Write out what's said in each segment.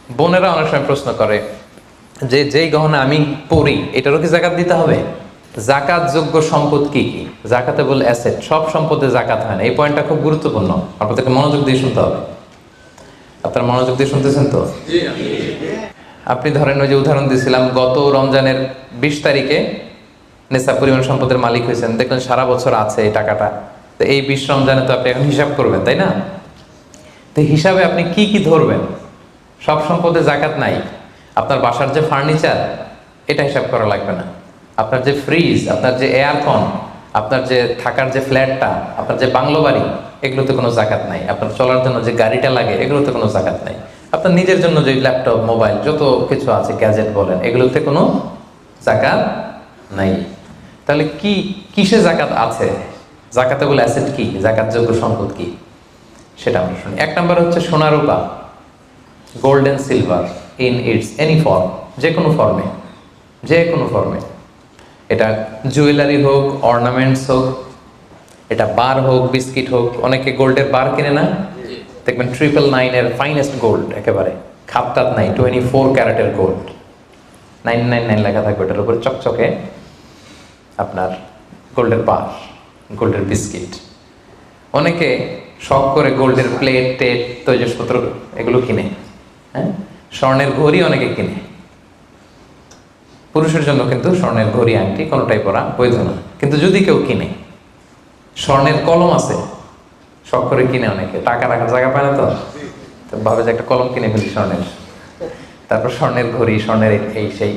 বোনেরা অনেক সময় প্রশ্ন করে যে যেই গহনা আমি পরি এটারও কি জাকাত দিতে হবে? জাকাত যোগ্য সম্পদ কি কি? জাকাতেবল অ্যাসেট, সব সম্পদে জাকাত হয় না। এই পয়েন্টটা খুব গুরুত্বপূর্ণ, আপনাদেরকে মনোযোগ দিয়ে শুনতে হবে। আপনারা মনোযোগ দিয়ে শুনতেছেন তো? আপনি ধরেন ওই যে উদাহরণ দিয়েছিলাম, গত রমজানের 20 তারিখে নেশা পরিমাণ সম্পদের মালিক হয়েছেন, দেখলেন সারা বছর আছে এই টাকাটা। তো এই 20 রমজানে তো আপনি এখন হিসাব করবেন, তাই না? তো হিসাবে আপনি কি কি ধরবেন? সব সম্পদে জাকাত নাই। আপনার বাসার যে ফার্নিচার, এটা হিসাব করা লাগবে না। আপনার যে ফ্রিজ, আপনার যে এয়ারকন, আপনার যে থাকার যে ফ্ল্যাটটা, আপনার যে বাংলো বাড়ি, এগুলোতে কোনো জাকাত নাই। আপনার চলার জন্য যে গাড়িটা লাগে, এগুলোতে কোনো জাকাত নাই। আপনার নিজের জন্য যে ল্যাপটপ, মোবাইল, যত কিছু আছে, গ্যাজেট বলেন, এগুলোতে কোনো জাকাত নাই। তাহলে কি কিসে জাকাত আছে? জাকাতেবল অ্যাসেট কি, জাকাতযোগ্য সম্পদ কি, সেটা আমরা শুনি। 1 নম্বর হচ্ছে সোনা রূপা, gold and silver in its any form, যে কোনো ফর্মে, যে কোনো ফর্মে। এটা জুয়েলারি হোক, অর্নামেন্টস হোক, এটা বার হোক, বিস্কিট হোক। অনেকে গোল্ডের বার কিনে না, দেখবেন 999 ফাইনেস্ট গোল্ড, একেবারে খাপটাত নাই, 24 ক্যারেটের গোল্ড, 999 লেখা থাকবে এটার উপরে চকচকে, আপনার গোল্ডের বার, গোল্ডের বিস্কিট। অনেকে শখ করে গোল্ডের প্লেট টেট তৈজসপত্র এগুলো কিনে। হ্যাঁ, স্বর্ণের ঘড়ি অনেকে কিনে। পুরুষের জন্য কিন্তু স্বর্ণের ঘড়ি আংটি কোনোটাই পরা বৈধ না। কিন্তু যদি কেউ কিনে, স্বর্ণের কলম আছে, শখ করে কিনে, অনেকে টাকা রাখার জায়গা পায় না, তো ভাবে যে একটা কলম কিনে ফেলি স্বর্ণের, তারপর স্বর্ণের ঘড়ি, স্বর্ণের এই সেই।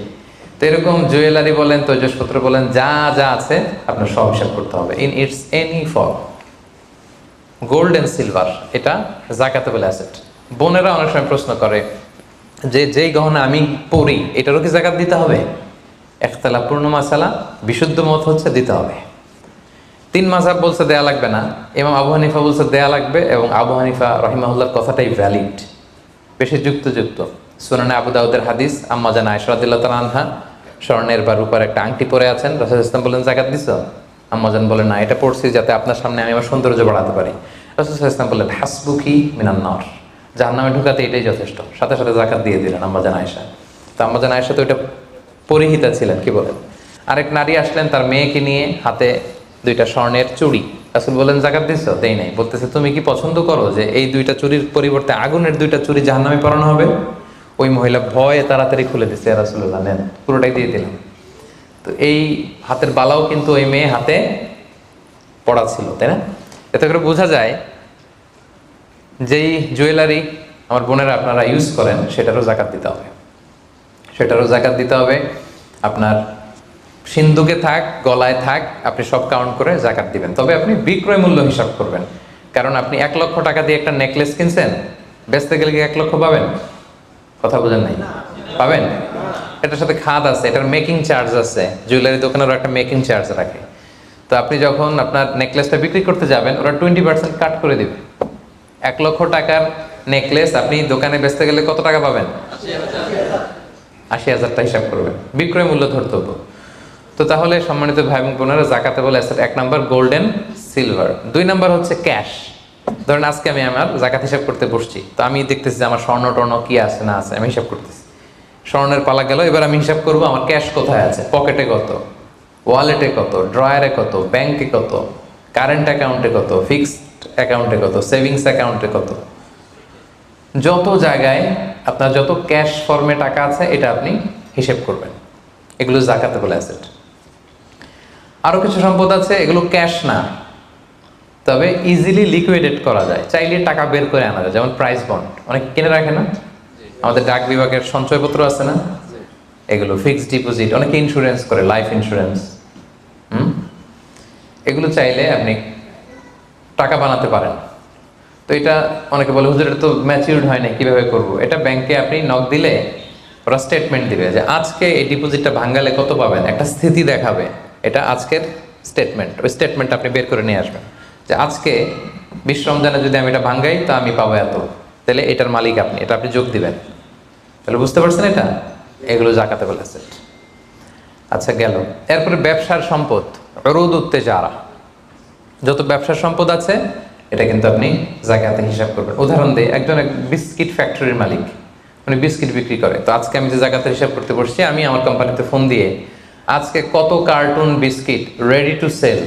তো এরকম জুয়েলারি বলেন, তৈজসপত্র বলেন, যা যা আছে আপনার সব হিসাব করতে হবে in its any form. Gold and silver, এটা জাকাতেবল অ্যাসেট। বোনেরা অনেক সময় প্রশ্ন করে যে যেই গহনা আমি পরি এটারও কি জাকাত দিতে হবে? ইখতিলাফপূর্ণ মাসালা, বিশুদ্ধ মত হচ্ছে দিতে হবে। 3 মাযহাব বলছে দেয়া লাগবে না, ইমাম আবু হানিফা বলছে দেয়া লাগবে, এবং আবু হানিফা রাহিমাহুল্লাহর কথাটাই ভ্যালিড, বেশি যুক্ত। সুনানে আবু দাউদের হাদিস, আম্মা জান আয়েশা রাদিয়াল্লাহু তাআলা আনহা স্বর্ণের বা রূপার একটা আংটি পরে আছেন। রাসূল সাল্লাল্লাহু আলাইহি ওয়াসাল্লাম বলেন জাকাত দিছো? আম্মা জান বলেন না, এটা পড়ছি যাতে আপনার সামনে আমি আমার সৌন্দর্য বাড়াতে পারি। রাসূল সাল্লাল্লাহু আলাইহি ওয়াসাল্লাম বললেন হাসবুকি মিনান নার, জাহান্নামে ঢুকাতে এটাই যথেষ্ট। সাথে সাথে জাকাত দিয়ে দিলেন আম্মা জান আয়েশা। তো আম্মা জান আয়েশা তো এটা পরিহিতা ছিলেন, কি বলেন। আরেক নারী আসলেন তার মেয়েকে নিয়ে, হাতে 2টা স্বর্ণের চুড়ি। রাসূল বলেন জাকাত দিছো? দেই নাই। বলতেছে তুমি কি পছন্দ করো যে এই 2টা চুড়ির পরিবর্তে আগুনের 2টা চুড়ি জাহান্নামে পরানো হবে? ওই মহিলা ভয়ে তাড়াতাড়ি খুলে দিচ্ছে, রাসূলুল্লাহ নেন, পুরোটাই দিয়ে দিলাম। তো এই হাতের বালাও কিন্তু ওই মেয়ে হাতে পড়া ছিল, তাই না? এতে করে বোঝা যায় যেই জুয়েলারি আমার বোনেরা আপনারা ইউজ করেন সেটারও জাকাত দিতে হবে, সেটারও জাকাত দিতে হবে। আপনার সিন্ধুকে থাক, গলায় থাক, আপনি সব কাউন্ট করে জাকাত দিবেন। তবে আপনি বিক্রয় মূল্য হিসাব করবেন, কারণ আপনি 1 লক্ষ টাকা দিয়ে একটা নেকলেস কিনছেন, বেচতে গেলে কি 1 লক্ষ পাবেন? কথা বোঝেন নাই? পাবেন? এটার সাথে খাদ আছে, এটার মেকিং চার্জ আছে, জুয়েলারি দোকানেরও একটা মেকিং চার্জ রাখে। তো আপনি যখন আপনার নেকলেসটা বিক্রি করতে যাবেন, ওরা 20% কাট করে দিবে। 1 লক্ষ টাকার নেকলেস আপনি দোকানে বেচতে গেলে কত টাকা পাবেন? 80,000টা হিসাব করবেন, বিক্রয় মূল্য ধরতে হতো। তো তাহলে সম্মানিত ভাই এবং বোনেরা, জাকাতেবল asset 1 number gold and silver. 2 number হচ্ছে ক্যাশ। ধরেন আজকে আমি আমার জাকাত হিসাব করতে বসছি, তো আমি দেখতেছি যে আমার স্বর্ণ টর্ণ কি আছে না আছে, আমি হিসাব করতেছি। স্বর্ণের পালা গেল, এবার আমি হিসাব করবো আমার ক্যাশ কোথায় আছে, পকেটে কত, ওয়ালেটে কত, ড্রয়ারে কত, ব্যাংকে কত, কারেন্ট অ্যাকাউন্টে কত, ফিক্সড অ্যাকাউন্টে কত, সেভিংস অ্যাকাউন্টে কত, যত জায়গায় আপনার যত ক্যাশ ফর্মে টাকা আছে এটা আপনি হিসেব করবেন। এগুলো জাকাতেবল অ্যাসেট। আরও কিছু সম্পদ আছে, এগুলো ক্যাশ না, তবে ইজিলি লিকুইডেট করা যায়, চাইলে টাকা বের করে আনা যায়। যেমন প্রাইস বন্ড অনেক কিনে রাখে না, আমাদের ডাক বিভাগের সঞ্চয়পত্র আছে না, এগুলো ফিক্সড ডিপোজিট, অনেকে ইন্স্যুরেন্স করে, লাইফ ইন্স্যুরেন্স। এগুলো চাইলে আপনি টাকা বানাতে পারেন। তো এটা অনেকে বলে হুজুর এটা তো ম্যাচিউরড হয় না, কিভাবে করব? এটা ব্যাংকে আপনি নক দিলে ওরা স্টেটমেন্ট দিবে যে আজকে এই ডিপোজিটটা ভাঙালে কত পাবেন, একটা স্থিতি দেখাবে, এটা আজকের স্টেটমেন্ট। ওই স্টেটমেন্ট আপনি বের করে নিয়ে আসবেন যে আজকে 20 রমজানে যদি আমি এটা ভাঙ্গাই তো আমি পাবো এত, তাহলে এটার মালিক আপনি, এটা আপনি যোগ দিবেন। তাহলে বুঝতে পারছেন এটা? এগুলো জাকাতেবল অ্যাসেট। আচ্ছা গেল। এরপরে ব্যবসার সম্পদ, উরুদ উত্তেজারা, যত ব্যবসার সম্পদ আছে এটা কিন্তু আপনি জাকাতে হিসাব করবেন। উদাহরণ দিই, একজন বিস্কিট ফ্যাক্টরির মালিক, উনি বিস্কিট বিক্রি করে। তো আজকে আমি যে জাকাতের হিসাব করতে বসছি, আমি আমার কোম্পানিতে ফোন দিয়ে আজকে কত carton biscuit ready to sell,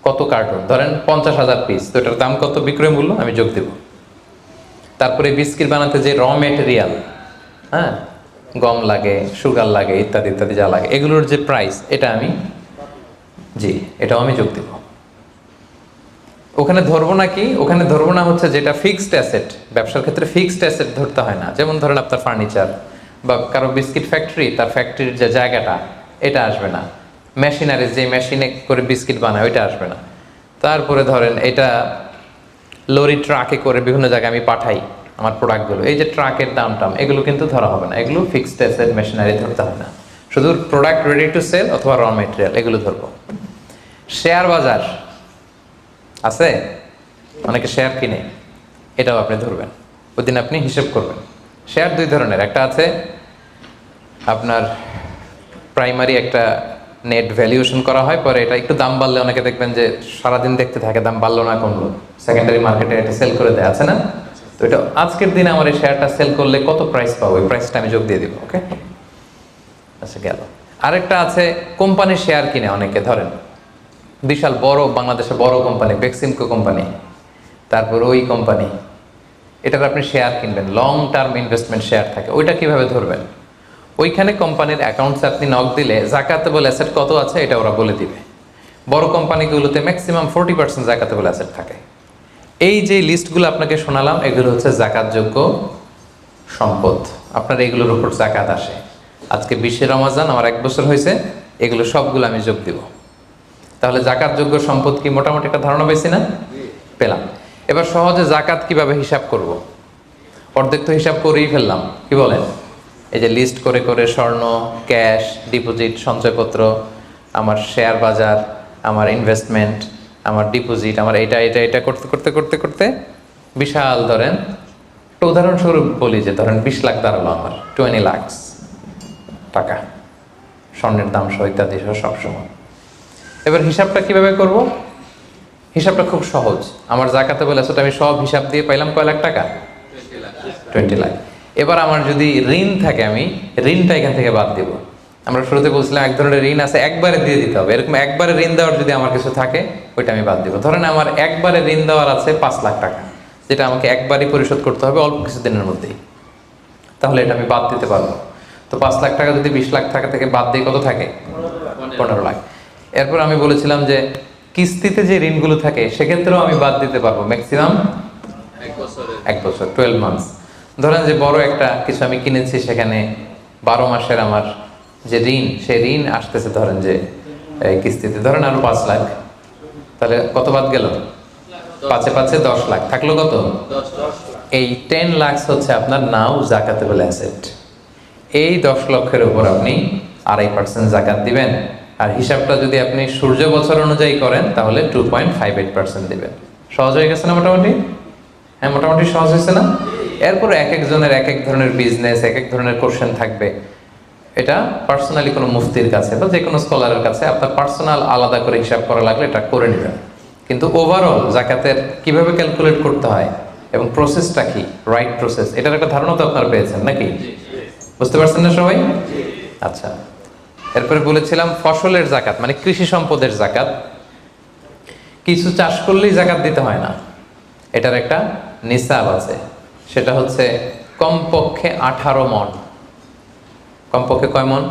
কত কার্টুন, ধরেন 50,000 পিস, তো এটার দাম কত, বিক্রয় মূল্য আমি যোগ দেব। তারপরে বিস্কিট বানাতে যে র মেটেরিয়াল, হ্যাঁ, গম লাগে, সুগার লাগে, ইত্যাদি ইত্যাদি যা লাগে, এগুলোর যে প্রাইস, এটা আমি, জি, এটাও আমি যোগ দেব। ওখানে ধরবো না কি, ওখানে ধরবো না হচ্ছে যেটা ফিক্সড অ্যাসেট। ব্যবসার ক্ষেত্রে ফিক্সড অ্যাসেট ধরতে হয় না। যেমন ধরেন আপনার ফার্নিচার বা কারো বিস্কিট ফ্যাক্টরি, তার ফ্যাক্টরির যে জায়গাটা, এটা আসবে না। মেশিনারি, যে মেশিনে করে বিস্কিট বানায়, ওইটা আসবে না। তারপরে ধরেন এটা লরি ট্রাকে করে বিভিন্ন জায়গায় আমি পাঠাই আমার প্রোডাক্টগুলো, এই যে ট্রাকের দাম টাম, এগুলো কিন্তু ধরা হবে না। এগুলো ফিক্সড অ্যাসেট, মেশিনারি ধরতে হয় না। শুধু প্রোডাক্ট রেডি টু সেল অথবা র মেটেরিয়াল, এগুলো ধরবো। শেয়ার বাজার আছে, অনেকে শেয়ার কিনে, এটাও আপনি ধরবেন। ওই দিন আপনি হিসেব করবেন। শেয়ার দুই ধরনের, একটা আছে আপনার প্রাইমারি, একটা নেট ভ্যালুয়েশন করা হয়, পরে এটা একটু দাম বাড়লে অনেকে দেখবেন যে সারাদিন দেখতে থাকে দাম বাড়লো না কমলো, সেকেন্ডারি মার্কেটে এটা সেল করে দেয়, আছে না? তো এটা আজকের দিনে আমার এই শেয়ারটা সেল করলে কত প্রাইস পাবো, ওই প্রাইসটা আমি যোগ দিয়ে দিব। ওকে, আচ্ছা গেল। আরেকটা আছে কোম্পানির শেয়ার কিনে অনেকে, ধরেন বিশাল বড় বাংলাদেশে বড় কোম্পানি, বেক্সিমকো কোম্পানি, তারপর ওই কোম্পানি, এটার আপনি শেয়ার কিনবেন, লং টার্ম ইনভেস্টমেন্ট শেয়ার থাকে, ওইটা কিভাবে ধরবেন? ওইখানে কোম্পানির অ্যাকাউন্টসে আপনি নক দিলে জাকাতেবল অ্যাসেট কত আছে এটা ওরা বলে দিবে। বড় কোম্পানিগুলোতে ম্যাক্সিমাম 40% জাকাতেবল অ্যাসেট থাকে। এই যে লিস্টগুলো আপনাকে শোনালাম, এগুলো হচ্ছে জাকাতযোগ্য সম্পদ। আপনার এগুলোর উপর জাকাত আসে। আজকে 20 রমজান, আমার 1 বছর হয়েছে, এগুলো সবগুলো আমি যোগ দিব। তাহলে জাকাতযোগ্য সম্পদ কি, মোটামুটি একটা ধারণা পেয়েছি না? পেলাম। এবার সহজে জাকাত কিভাবে হিসাব করব? অর্ধেক তো হিসাব করেই ফেললাম, কি বলেন? এই যে লিস্ট করে করে স্বর্ণ, ক্যাশ, ডিপোজিট, সঞ্চয়পত্র, আমার শেয়ার বাজার, আমার ইনভেস্টমেন্ট, আমার ডিপোজিট, আমার এটা এটা এটা করতে করতে করতে করতে বিশাল, ধরেন একটা উদাহরণস্বরূপ বলি যে ধরেন 20 লাখ দাঁড়ালো আমার, 20 লাখ টাকা, স্বর্ণের দাম সহ ইত্যাদি সহ সবসময়। এবার হিসাবটা কিভাবে করব? হিসাবটা খুব সহজ। আমার জাকাতেবল অ্যাসেট আমি সব হিসাব দিয়ে পাইলাম কয় লাখ টাকা? 20 লাখ। এবার আমার যদি ঋণ থাকে, আমি ঋণটা এখান থেকে বাদ দেব। আমরা শুরুতে বলছিলাম এক ধরনের ঋণ আছে একবারে দিয়ে দিতে হবে, এরকম একবারে ঋণ দেওয়ার যদি আমার কিছু থাকে, ওইটা আমি বাদ দিব। ধরেন আমার একবারে ঋণ দেওয়ার আছে 5 লাখ টাকা, যেটা আমাকে একবারই পরিশোধ করতে হবে অল্প কিছুদিনের মধ্যেই, তাহলে এটা আমি বাদ দিতে পারবো। তো 5 লাখ টাকা যদি 20 লাখ টাকা থেকে বাদ দিয়ে কত থাকে? 15 লাখ। এরপর আমি বলেছিলাম যে কিস্তিতে যে ঋণগুলো থাকে সেক্ষেত্রেও আমি বাদ দিতে পারবো ম্যাক্সিমাম 1 বছর, 12 মান্থস। ধরেন যে বড় একটা কিছু আমি কিনেছি, সেখানে 12 মাসের আমার যে ঋণ, সেই ঋণ আসতেছে ধরেন যে কিস্তিতে, ধরেন আরো 5 লাখ, তাহলে কত বাদ গেল? 5 5 10 লাখ, থাকলো কত? এই 10 লাখ হচ্ছে আপনার নাও জাকাতেবল অ্যাসেট। এই 10 লক্ষের উপর আপনি 2.5% জাকাত দিবেন। আর হিসাবটা যদি আপনি সূর্য বছর অনুযায়ী করেন তাহলে 2.58% দিবেন। সহজ হয়ে গেছে না মোটামুটি? হ্যাঁ, মোটামুটি সহজ হয়েছে না? এরপর এক একজনের এক এক ধরনের বিজনেস, এক এক ধরনের কোশ্চেন থাকবে। এটা পার্সোনালি কোনো মুফতির কাছে বা যে কোনো স্কলারের কাছে আপনার পার্সোনাল আলাদা করে হিসাব করা লাগলে এটা করে নেবেন। কিন্তু ওভারঅল জাকাতের কিভাবে ক্যালকুলেট করতে হয় এবং প্রসেসটা কি, রাইট প্রসেস, এটার একটা ধারণা তো আপনারা পেয়েছেন নাকি? বুঝতে পারছেন না সবাই? আচ্ছা, এরপরে বলেছিলাম ফসলের জাকাত, মানে কৃষি সম্পদের জাকাত। কিছু চাষ করলেই জাকাত দিতে হয় না, এটার একটা নিসাব আছে। সেটা হচ্ছে কমপক্ষে 18 মণ। কমপক্ষে কয় মণ?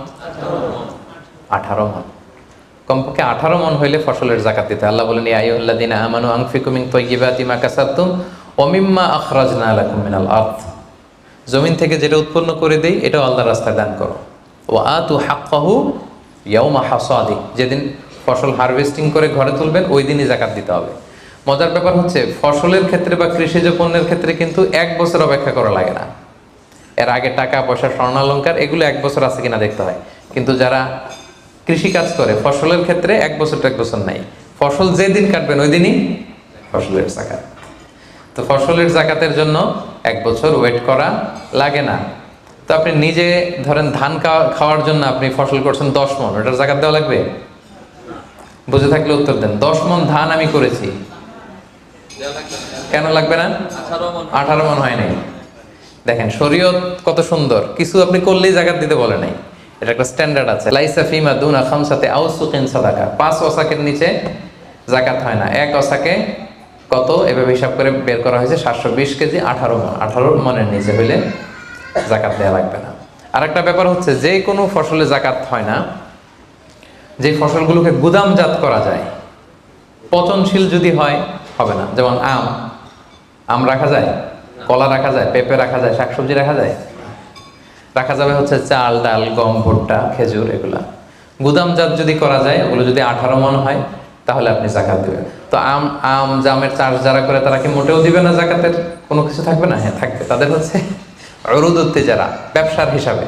18 মণ। কমপক্ষে 18 মণ হইলে ফসলের জাকাত দিতে। আল্লাহ বলেন, ইয়া আইয়ুহাল্লাযীনা আমানু আনফিকু মিন তাইয়্যিবাতি মা কাসাবতুম ওয়া মিম্মা আখরাজনা লাকুম মিনাল আরদ। জমিন থেকে যেটা উৎপন্ন করে দেই, এটাও আল্লাহর রাস্তায় দান করো। ওয়া আতু হাক্কাহু ইয়াওমা হাসাদি, যেদিন ফসল হারভেস্টিং করে ঘরে তুলবেন ওই দিনই জাকাত দিতে হবে। মজার ব্যাপার হচ্ছে ফসলের ক্ষেত্রে বা কৃষিজ পণ্যের ক্ষেত্রে কিন্তু 1 বছর অপেক্ষা করা লাগে না। এর আগে টাকা পয়সা, স্বর্ণালঙ্কার, এগুলো 1 বছর আছে কিনা দেখতে হয়। কিন্তু যারা কৃষি কাজ করে ফসলের ক্ষেত্রে 1 বছর তো 1 বছর নাই, ফসল যেদিন কাটবেন ওই দিনই ফসলের জাকাত। তো ফসলের জাকাতের জন্য 1 বছর ওয়েট করা লাগে না। তো আপনি নিজে ধরেন ধান খাওয়ার জন্য আপনি ফসল করছেন 10 মণ, ওটার জাকাত দেওয়া লাগবে? বুঝে থাকলে উত্তর দেন। 10 মণ ধান আমি করেছি, কেন লাগবে না? 18 মণ হয় নাই। দেখেন শরীয়ত কত সুন্দর, কিছু আপনি করলেই যাকাত দিতে বলে নাই। এটা একটা স্ট্যান্ডার্ড আছে, লাইসা ফিমা দুনা খামসাতে আউসুকিন সাদাকা, 5 ওয়াসাকের নিচে যাকাত হয় না। 1 ওয়াসাকে কত এভাবে হিসাব করে বের করা হয়েছে 720 কেজি, 18 মণ। 18 মণের নিচে হইলে যাকাত দেওয়া লাগবে না। আরেকটা ব্যাপার হচ্ছে, যে কোনো ফসলে যাকাত হয় না যে ফসলগুলোকে গুদামজাত করা যায়, পচনশীল যদি হয় হবে না। যেমন আম রাখা যায়, কলা রাখা যায়, পেঁপে রাখা যায়, শাকসবজি রাখা যায়, রাখা যাবে হচ্ছে চাল, ডাল, গম, ভুট্টা, খেজুর, এগুলা গুদামজাত যদি করা যায়, ওগুলো যদি 18 মণ হয় তাহলে আপনি যাকাত দিবেন। তো জামের চাষ যারা করে তারা কি মোটেও দিবে না যাকাতের কোনো কিছু থাকবে না? হ্যাঁ থাকবে। তাদের হচ্ছে উরুদুত যারা ব্যবসার হিসাবে,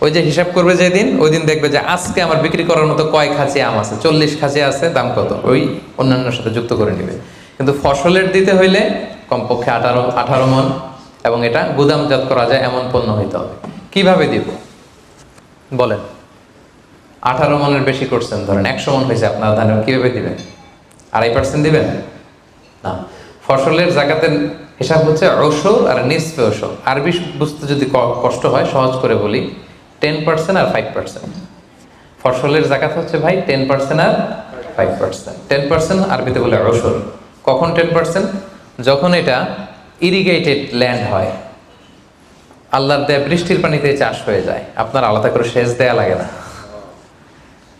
ওই যে হিসাব করবে যেদিন, ওই দিন দেখবে যে আজকে আমার বিক্রি করার মতো কয় খাঁচি আম আছে, 40 খাঁচি আছে, দাম কত, ওই অন্যান্যর সাথে যুক্ত করে নেবে। কিন্তু ফসলের দিতে হইলে কমপক্ষে 18 মণ, এবং এটা গুদামজাত করা যায় এমন পণ্য হইতে হবে। কিভাবে দিব বলেন? 18 মণের বেশি করছেন, ধরেন 100 মণ হয়েছে আপনার ধানের, কিভাবে দিবেন? 2.5% দিবেন না। ফসলের যাকাতের হিসাব হচ্ছে ওশর আর নিসফে ওশর। আরবি বুঝতে যদি কষ্ট হয়, সহজ করে বলি, 10% আর 5%। ফসলের যাকাত হচ্ছে ভাই 10% আর 5%। 10% আরবিতে বলে ওশর। কখন 10%? যখন এটা ইরিগেটেড ল্যান্ড হয়, আল্লাহর দেয়া বৃষ্টির পানিতে চাষ হয়ে যায়, আপনার আলাদা করে সেচ দেয়া লাগে না,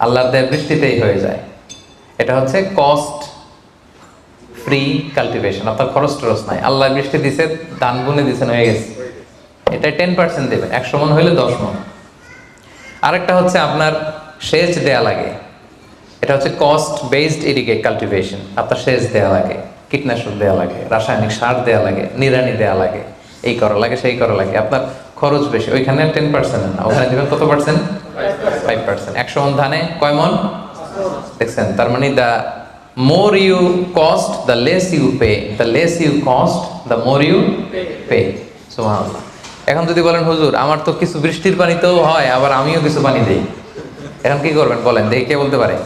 আল্লাহর দেয়া বৃষ্টিতেই হয়ে যায়। এটা হচ্ছে কস্ট ফ্রি কাল্টিভেশন, আপনার খরচ টরচ নাই, আল্লাহ বৃষ্টি দিছে, ধান বুনে দিছেন, হয়ে গেছে। এটা 10% দেবেন। 100 মণ হইলে 10 মণ। আরেকটা হচ্ছে আপনার সেচ দেয়া লাগে, এটা হচ্ছে কস্ট বেসড ইরিগেট কাল্টিভেশন। আপনার সেচ দেয়া লাগে, কীটনাশক দেয়া লাগে, রাসায়নিক সার দেয়া লাগে, নিড়ানি দেয়া লাগে, এই করা লাগে, সেই করা লাগে, আপনার খরচ বেশি। ওইখানে 10% না, ওখানে দেবেন কত পার্সেন্ট? 5%। 100 মণ ধানে কয় মণ দেখছেন? তার মানে দা more you cost the less you pay, the less you cost the more you pay। সুবহানাল্লাহ। এখন যদি বলেন হুজুর আমার তো কিছু বৃষ্টির পানিতেও হয়, আবার আমিও কিছু পানি দেই, এখন কি করবেন বলেন দেখি, কে বলতে পারে?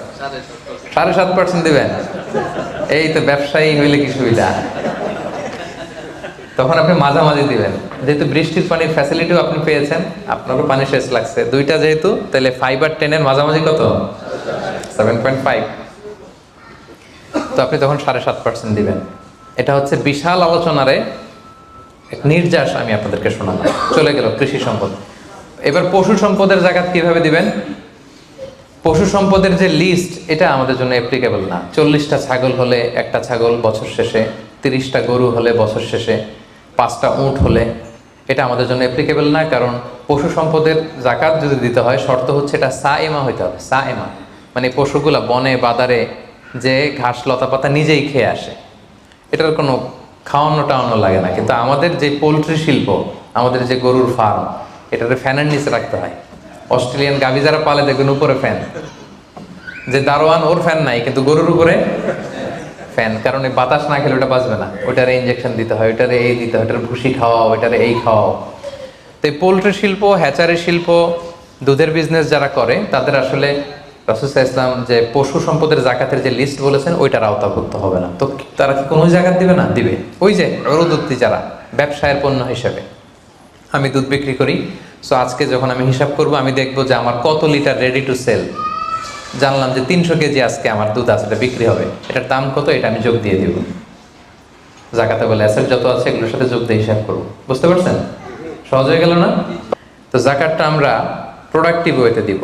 7.5% দিবেন? এই তো ব্যবসায়ী হইলে কি সুবিধা। তখন আপনি মাঝামাঝি দিবেন, যেহেতু বৃষ্টির পানির ফ্যাসিলিটিও আপনি পেয়েছেন, আপনারও পানি শেষ লাগছে, দুইটা যেহেতু, তাহলে 5 আর 10 এর মাঝামাঝি কত? 7.5। তো আপনি তখন 7.5% দিবেন। এটা হচ্ছে বিশাল আলোচনারে এক নির্যাস আমি আপনাদেরকে শোনালাম। চলে গেল কৃষি সম্পদ। এবার পশু সম্পদের যাকাত কিভাবে দিবেন? পশু সম্পদের যে লিস্ট, এটা আমাদের জন্য অ্যাপ্লিকেবল না। 40টা ছাগল হলে একটা ছাগল বছর শেষে, 30টা গরু হলে বছর শেষে, 5টা উট হলে, এটা আমাদের জন্য অ্যাপ্লিকেবল না। কারণ পশু সম্পদের যাকাত যদি দিতে হয়, শর্ত হচ্ছে এটা সাএমা হইতে হবে। সাএমা মানে পশুগুলা বনে বাদারে যে ঘাস লতা পাতা নিজেই খেয়ে আসে, এটার কোনো খাওয়ানো টাওয়ানো লাগে না। কিন্তু আমাদের যে পোলট্রি শিল্প, আমাদের যে গরুর ফার্ম, এটাতে ফ্যানের নিচে রাখতে হয়। অস্ট্রেলিয়ান গাভী যারা পালে দেখবেন উপরে ফ্যান, যে দারোয়ান ওর ফ্যান নাই, কিন্তু গরুর উপরে ফ্যান, কারণ এই বাতাস না খেলে ওটা বাঁচবে না। ওইটারে ইঞ্জেকশন দিতে হয়, ওইটারে এই দিতে হয়, ওইটার ভুসি খাওয়াও, ওইটারে এই খাওয়াও। তো এই পোলট্রি শিল্প, হ্যাচারি শিল্প, দুধের বিজনেস যারা করে, তাদের আসলে রাসূল সাল্লাল্লাহু আলাইহি ওয়াসাল্লাম যে পশু সম্পদের যাকাতের যে লিস্ট বলেছেন, ওইটার আওতাভুক্ত হবে না। তো তারা কি কোনো যাকাত দিবে না? দিবে। ওই যে উরুদুত্তি যারা ব্যবসায়ের পণ্য হিসেবে, আমি দুধ বিক্রি করি, সো আজকে যখন আমি হিসাব করব, আমি দেখবো যে আমার কত লিটার রেডি টু সেল, জানলাম যে 300 কেজি আজকে আমার দুধ আছে, এটা বিক্রি হবে, এটার দাম কত, এটা আমি যোগ দিয়ে দিব। যাকাতে বলে অ্যাসেট যত আছে এগুলোর সাথে যোগ দিয়ে হিসাব করবো। বুঝতে পারছেন? সহজ হয়ে গেল না? তো যাকাতটা আমরা প্রোডাক্টিভ ওয়েতে দিব।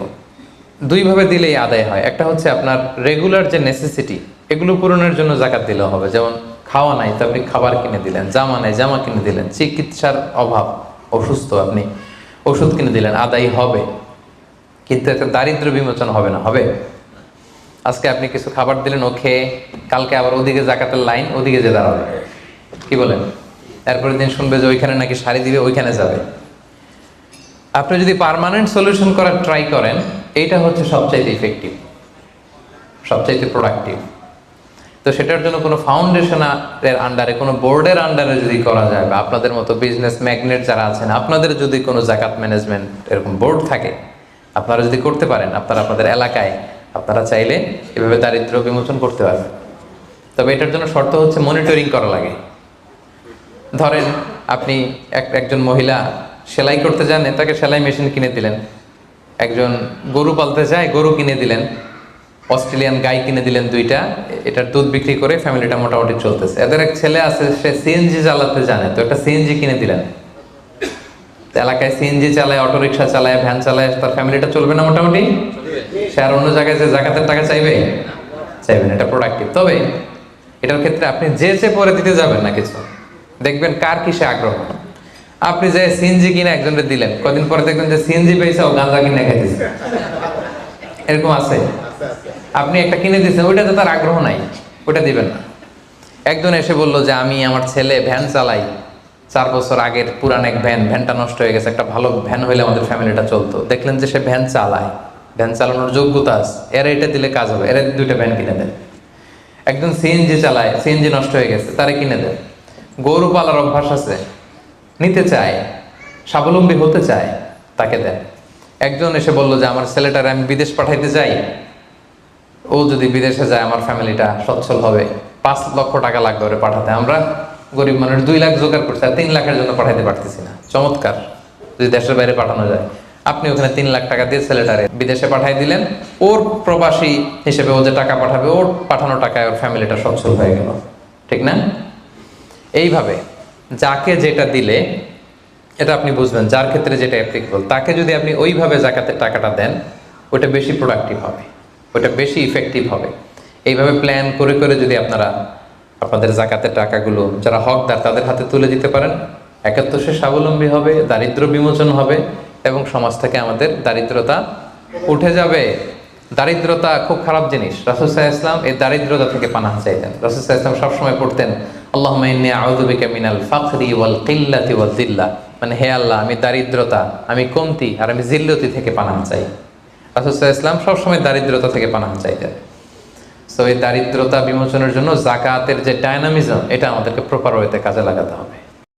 দুইভাবে দিলেই আদায় হয়। একটা হচ্ছে আপনার রেগুলার যে নেসেসিটি, এগুলো পূরণের জন্য যাকাত দিলেও হবে। যেমন খাওয়া নাই, তো আপনি খাবার কিনে দিলেন, জামা নাই, জামা কিনে দিলেন, চিকিৎসার অভাব, অসুস্থ, আপনি ওষুধ কিনে দিলেন, আদায় হবে। কিন্তু একটা দারিদ্র বিমোচন হবে না? হবে। আজকে আপনি কিছু খাবার দিলেন, ও খেয়ে কালকে আবার ওদিকে যাকাতের লাইন, ওদিকে যে দাঁড়াবে, কি বলেন? এরপরের দিন শুনবে যে ওইখানে নাকি শাড়ি দিবে, ওইখানে যাবে। আপনি যদি পার্মানেন্ট সলিউশন করার ট্রাই করেন, এইটা হচ্ছে সবচাইতে ইফেক্টিভ, সবচাইতে প্রোডাক্টিভ। তো সেটার জন্য কোনো ফাউন্ডেশনের আন্ডারে, কোনো বোর্ডের আন্ডারে যদি করা যায়, বা আপনাদের মতো বিজনেস ম্যাগনেট যারা আছেন, আপনাদের যদি কোনো যাকাত ম্যানেজমেন্ট এরকম বোর্ড থাকে, আপনারা যদি করতে পারেন, আপনারা আপনাদের এলাকায় আপনারা চাইলে এভাবে দারিদ্র্য বিমোচন করতে পারবেন। তবে এটার জন্য শর্ত হচ্ছে মনিটরিং করা লাগে। ধরেন আপনি একজন মহিলা সেলাই করতে জানে, তাকে সেলাই মেশিন কিনে দিলেন। একজন গরু পালতে চায়, গরু কিনে দিলেন। অস্ট্রেলিয়ান গাই কিনে দিলেন 2টা, এটার দুধ বিক্রি করে ফ্যামিলিটা মোটামুটি চলতেছে। এদের এক ছেলে আছে, সে সিএনজি চালাতে জানে, তো একটা সিএনজি কিনে দিলেন। এলাকায় সিএনজি চালায়, অটোরিকশা চালায়, ভ্যান চালায়, তার ফ্যামিলিটা চলবে না মোটামুটি? সে আর অন্য জায়গায় যে জাকাতের টাকা চাইবে? চাইবেন। এটা প্রোডাক্টিভ। তবে এটার ক্ষেত্রে আপনি যে পরে দিতে যাবেন না কিছু, দেখবেন কার কিসে আগ্রহ। আপনি যে সিএনজি কিনে একজনকে দিলেন, কদিন পরে দেখবেন যে সিএনজি পেয়েছে ও গাঁজা কিনে খাইতেছে। এরকম আছে। আপনি একটা কিনে দিয়েছেন, ওইটাতে তার আগ্রহ নাই, ওটা দিবেন না। একজন এসে বলল যে আমি আমার ছেলে ভ্যান চালাই, 4 বছর আগের পুরান এক ভ্যানটা নষ্ট হয়ে গেছে, একটা ভালো ভ্যান হইলে আমাদের ফ্যামিলিটা চলতো। দেখলেন যে সে ভ্যান চালায়, ভ্যান চালানোর যোগ্যতা আছে, এরা এটা দিলে কাজ হবে, এরা 2টা ভ্যান কিনে দেন। একজন সিএনজি চালায়, সিএনজি নষ্ট হয়ে গেছে, তারে কিনে দেন। গরু পালার অভ্যাস আছে, নিতে চায়, স্বাবলম্বী হতে চায়, তাকে দেন। একজন এসে বলল যে আমার ছেলেটারে আমি বিদেশ পাঠাইতে চাই, ও যদি বিদেশে যায় আমার ফ্যামিলিটা সচ্ছল হবে, 5 লক্ষ টাকা লাগবে ওরে পাঠাতে। আমরা গরিব মানুষ 2 লাখ জোগাড় করছি, আর 3 লাখের জন্য পাঠাইতে পারতেছি না। চমৎকার, যদি দেশের বাইরে পাঠানো যায়। আপনি ওখানে 3 লাখ টাকা দিয়ে ছেলেটারে বিদেশে পাঠাই দিলেন। ওর প্রবাসী হিসেবে ও যে টাকা পাঠাবে, ওর পাঠানো টাকায় ওর ফ্যামিলিটা সচ্ছল হয়ে গেল। ঠিক না? এইভাবে যাকে যেটা দিলে এটা আপনি বুঝবেন, যার ক্ষেত্রে যেটা অ্যাপ্লিকেবল, তাকে যদি আপনি ওইভাবে জাকাতের টাকাটা দেন, ওটা বেশি প্রোডাক্টিভ হবে, ওটা বেশি ইফেক্টিভ হবে। এইভাবে প্ল্যান করে করে যদি আপনারা আপনাদের জাকাতের টাকাগুলো যারা হকদার তাদের হাতে তুলে দিতে পারেন, একে তো সে স্বাবলম্বী হবে, দারিদ্র বিমোচন হবে, এবং সমাজ থেকে আমাদের দারিদ্রতা উঠে যাবে। দারিদ্রতা খুব খারাপ জিনিস। রাসূল সাল্লাল্লাহু আলাইহি ওয়াসাল্লাম এই দারিদ্রতা থেকে পানাহ চাইতেন। রাসূল সাল্লাল্লাহু আলাইহি ওয়াসাল্লাম সবসময় পড়তেন আল্লাহুম্মা ইন্নী আউযু বিকা মিনাল ফাকরি ওয়াল কিল্লাতি ওয়াল যিল্লা, মানে হে আল্লাহ, আমি দারিদ্রতা, আমি কমতি আর আমি জিল্লতি থেকে পানাহ চাই। রাসূল সাল্লাল্লাহু আলাইহি ওয়াসাল্লাম সবসময় দারিদ্রতা থেকে পানাহ চাইতেন। সো এই দারিদ্রতা বিমোচনের জন্য জাকাতের যে ডায়নামিজম, এটা আমাদেরকে প্রপার ওয়েতে কাজে লাগাতে হবে।